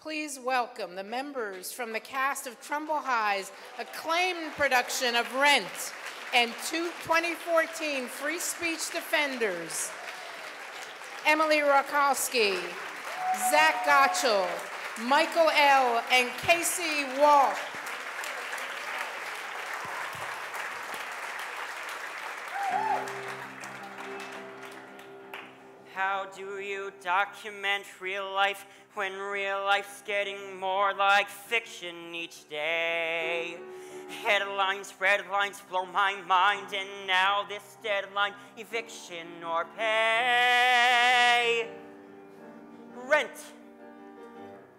Please welcome the members from the cast of Trumbull High's acclaimed production of Rent and 2014 Free Speech Defenders, Emily Rakowski, Zach Gottschall, Michael L., and Casey Walsh. How do you document real life when real life's getting more like fiction each day? Headlines, red lines blow my mind, and now this deadline, eviction or pay. Rent.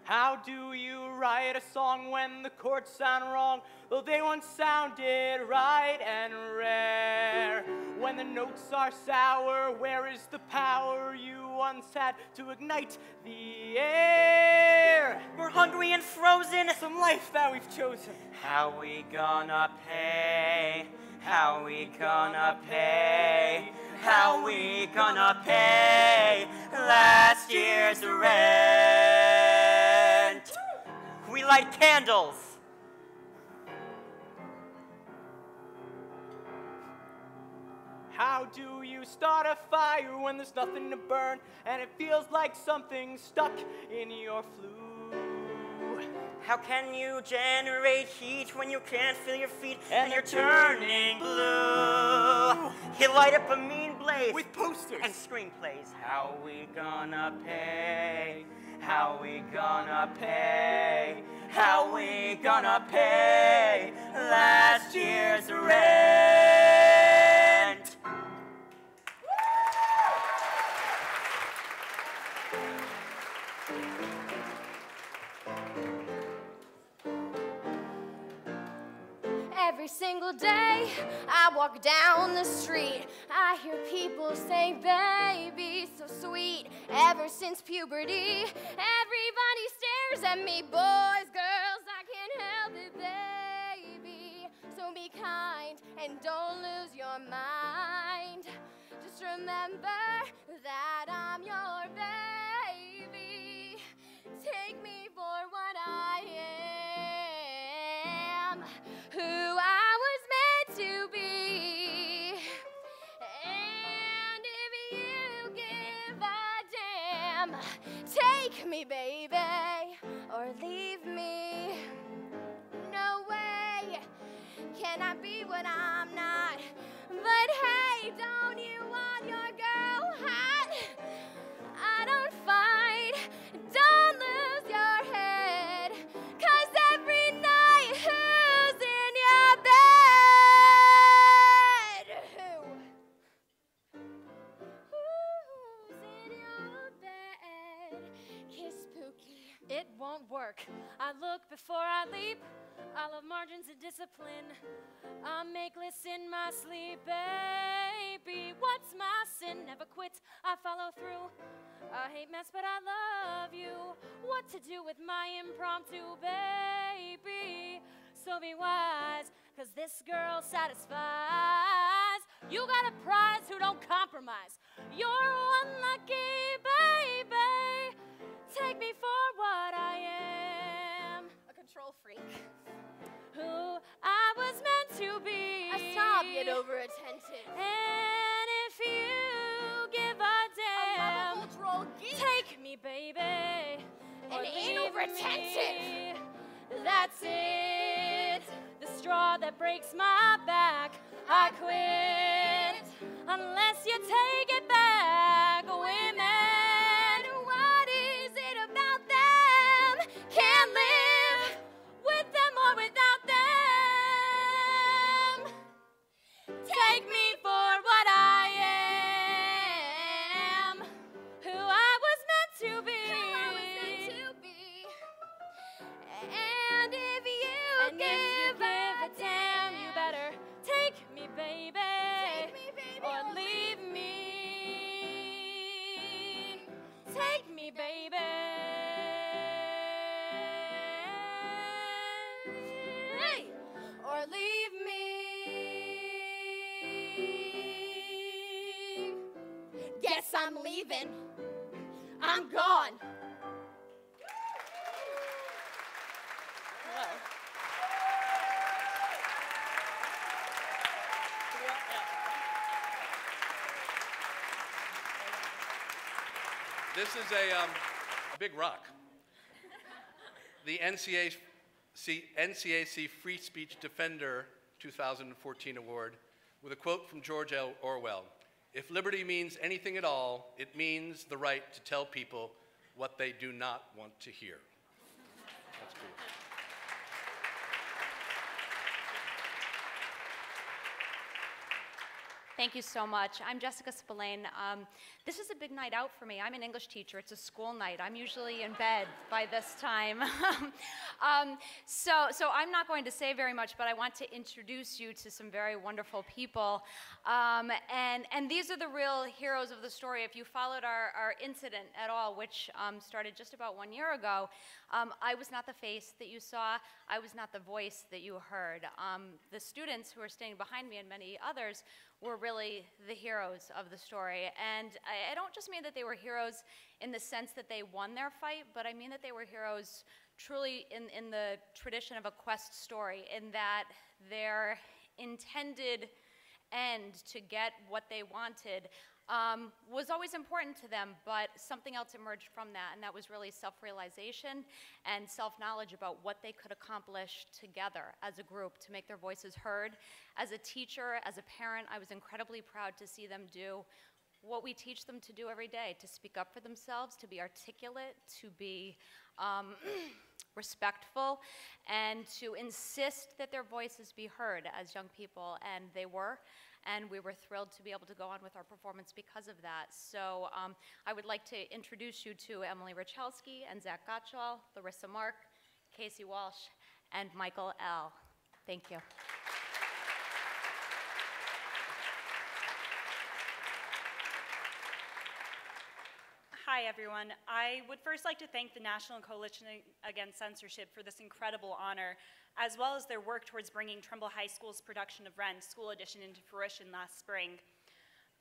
How do you write a song when the chords sound wrong, though they once sounded right and rare? When the notes are sour, where is the power you once had to ignite the air? We're hungry and frozen. Some life that we've chosen. How we gonna pay? How we gonna pay? How we gonna pay last year's rent? We light candles. How do you start a fire when there's nothing to burn and it feels like something's stuck in your flue? How can you generate heat when you can't feel your feet and you're turning blue? You light up a mean blaze with posters and screenplays. How we gonna pay? How we gonna pay? How we gonna pay last year's rent? Every single day I walk down the street, I hear people say, baby, so sweet. Ever since puberty, everybody stares at me. Boys, girls, I can't help it, baby. So be kind and don't lose your mind. Just remember that I'm your baby. Take me for what I am, who I was meant to be. And if you give a damn, take me, baby, or leave me. No way can I be what I'm not. But hey, don't you want your girl hot? I don't fight, don't lose your head, 'cause every night who's in your bed? Who's in your bed? Kiss Pookie. It won't work. I look before I leap. I love margins and discipline. I make lists in my sleep, baby. What's my sin? Never quit. I follow through. I hate mess, but I love you. What to do with my impromptu, baby? So be wise, 'cause this girl satisfies. You got a prize who don't compromise. You're one lucky baby. Take me for what I am. A control freak. Who I was meant to be. A snob yet over attentive. And if you give a damn, a lovable droll geek. Take me, baby. An anal retentive. That's it. The straw that breaks my back. I quit. Unless you take it back, women. What is it about them? Can't live with them or without them. Take me for what I am, who I was meant to be. And if you give a damn, you better take me, baby. Take me, baby, or leave me. Take me, baby. Or leave me. Guess I'm leaving. I'm gone. This is a big rock. The NCAC Free Speech Defender 2014 award with a quote from George L. Orwell. If liberty means anything at all, it means the right to tell people what they do not want to hear. That's cool. Thank you so much. I'm Jessica Spillane. This is a big night out for me. I'm an English teacher. It's a school night. I'm usually in bed by this time. So I'm not going to say very much, but I want to introduce you to some very wonderful people. And these are the real heroes of the story. If you followed our incident at all, which started just about 1 year ago, I was not the face that you saw. I was not the voice that you heard. The students who are standing behind me and many others were really the heroes of the story. And I don't just mean that they were heroes in the sense that they won their fight, but I mean that they were heroes truly in the tradition of a quest story, in that their intended end to get what they wanted was always important to them, but something else emerged from that, and that was really self-realization and self-knowledge about what they could accomplish together as a group to make their voices heard. As a teacher, as a parent, I was incredibly proud to see them do what we teach them to do every day, to speak up for themselves, to be articulate, to be respectful, and to insist that their voices be heard as young people, and they were. And we were thrilled to be able to go on with our performance because of that. So I would like to introduce you to Emily Richelski and Zach Gottschall, Larissa Mark, Casey Walsh, and Michael L. Thank you. Hi, everyone. I would first like to thank the National Coalition Against Censorship for this incredible honor, as well as their work towards bringing Trumbull High School's production of Rent, School Edition, into fruition last spring.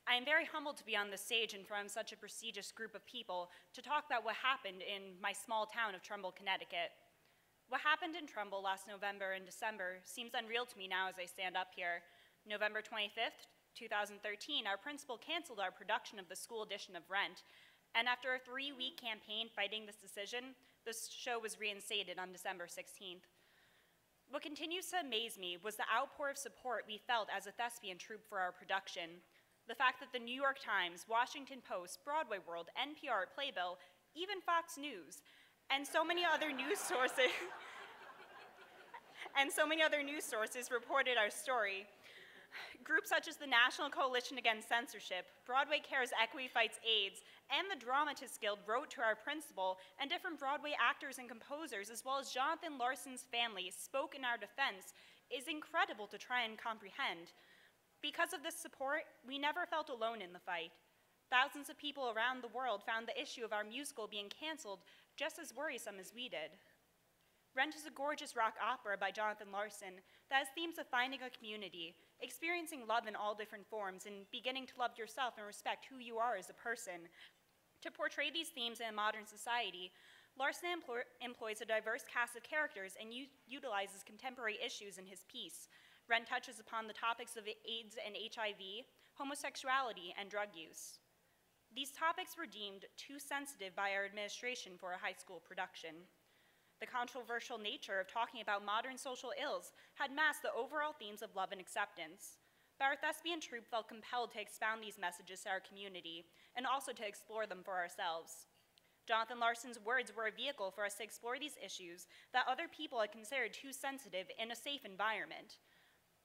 I am very humbled to be on this stage in front of such a prestigious group of people to talk about what happened in my small town of Trumbull, Connecticut. What happened in Trumbull last November and December seems unreal to me now as I stand up here. November 25th, 2013, our principal canceled our production of the School Edition of Rent, and after a 3-week campaign fighting this decision, the show was reinstated on December 16th. What continues to amaze me was the outpour of support we felt as a thespian troupe for our production. The fact that the New York Times, Washington Post, Broadway World, NPR, Playbill, even Fox News, and so many other news sources reported our story. Groups such as the National Coalition Against Censorship, Broadway Cares Equity Fights AIDS, and the Dramatists Guild wrote to our principal, and different Broadway actors and composers, as well as Jonathan Larson's family, spoke in our defense, is incredible to try and comprehend. Because of this support, we never felt alone in the fight. Thousands of people around the world found the issue of our musical being canceled just as worrisome as we did. Rent is a gorgeous rock opera by Jonathan Larson that has themes of finding a community, experiencing love in all different forms, and beginning to love yourself and respect who you are as a person. To portray these themes in a modern society, Larson employs a diverse cast of characters and utilizes contemporary issues in his piece. Rent touches upon the topics of AIDS and HIV, homosexuality, and drug use. These topics were deemed too sensitive by our administration for a high school production. The controversial nature of talking about modern social ills had masked the overall themes of love and acceptance. But our thespian troupe felt compelled to expound these messages to our community and also to explore them for ourselves. Jonathan Larson's words were a vehicle for us to explore these issues that other people had considered too sensitive in a safe environment.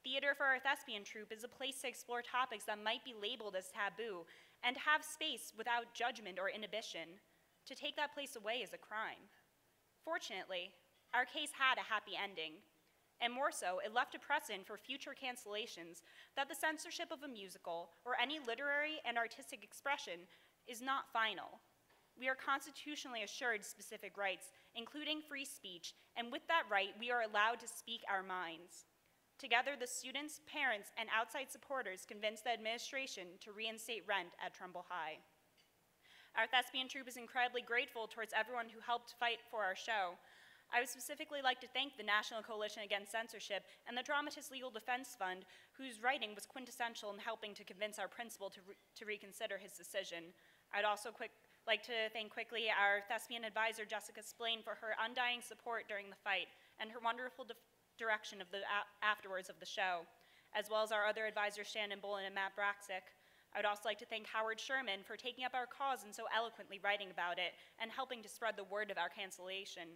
Theater for our thespian troupe is a place to explore topics that might be labeled as taboo and to have space without judgment or inhibition. To take that place away is a crime. Fortunately, our case had a happy ending, and more so, it left a precedent for future cancellations that the censorship of a musical or any literary and artistic expression is not final. We are constitutionally assured specific rights, including free speech, and with that right, we are allowed to speak our minds. Together, the students, parents, and outside supporters convinced the administration to reinstate Rent at Trumbull High. Our thespian troupe is incredibly grateful towards everyone who helped fight for our show. I would specifically like to thank the National Coalition Against Censorship and the Dramatists Legal Defense Fund, whose writing was quintessential in helping to convince our principal to reconsider his decision. I'd also like to thank quickly our thespian advisor, Jessica Splain, for her undying support during the fight and her wonderful direction of the afterwards of the show, as well as our other advisors, Shannon Bolin and Matt Braxick. I would also like to thank Howard Sherman for taking up our cause and so eloquently writing about it and helping to spread the word of our cancellation.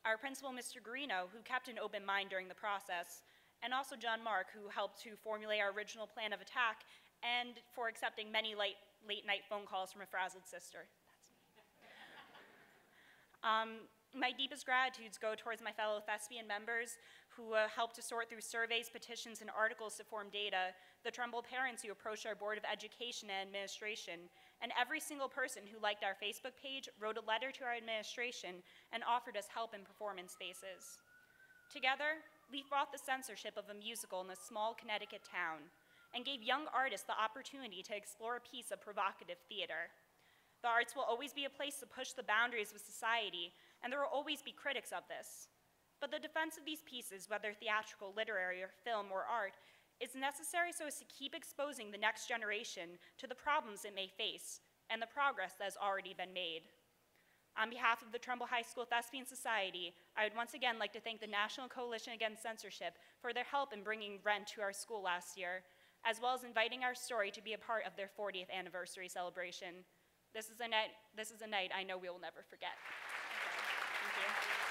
Our principal, Mr. Guarino, who kept an open mind during the process, and also John Mark, who helped to formulate our original plan of attack and for accepting many late-night phone calls from a frazzled sister. My deepest gratitudes go towards my fellow thespian members who helped to sort through surveys, petitions, and articles to form data, the Trumbull parents who approached our Board of Education and Administration, and every single person who liked our Facebook page, wrote a letter to our administration, and offered us help in performance spaces. Together, we fought the censorship of a musical in a small Connecticut town and gave young artists the opportunity to explore a piece of provocative theater. The arts will always be a place to push the boundaries of society, and there will always be critics of this. But the defense of these pieces, whether theatrical, literary, or film, or art, is necessary so as to keep exposing the next generation to the problems it may face and the progress that has already been made. On behalf of the Trumbull High School Thespian Society, I would once again like to thank the National Coalition Against Censorship for their help in bringing Rent to our school last year, as well as inviting our story to be a part of their 40th anniversary celebration. This is a night I know we will never forget. Thank you.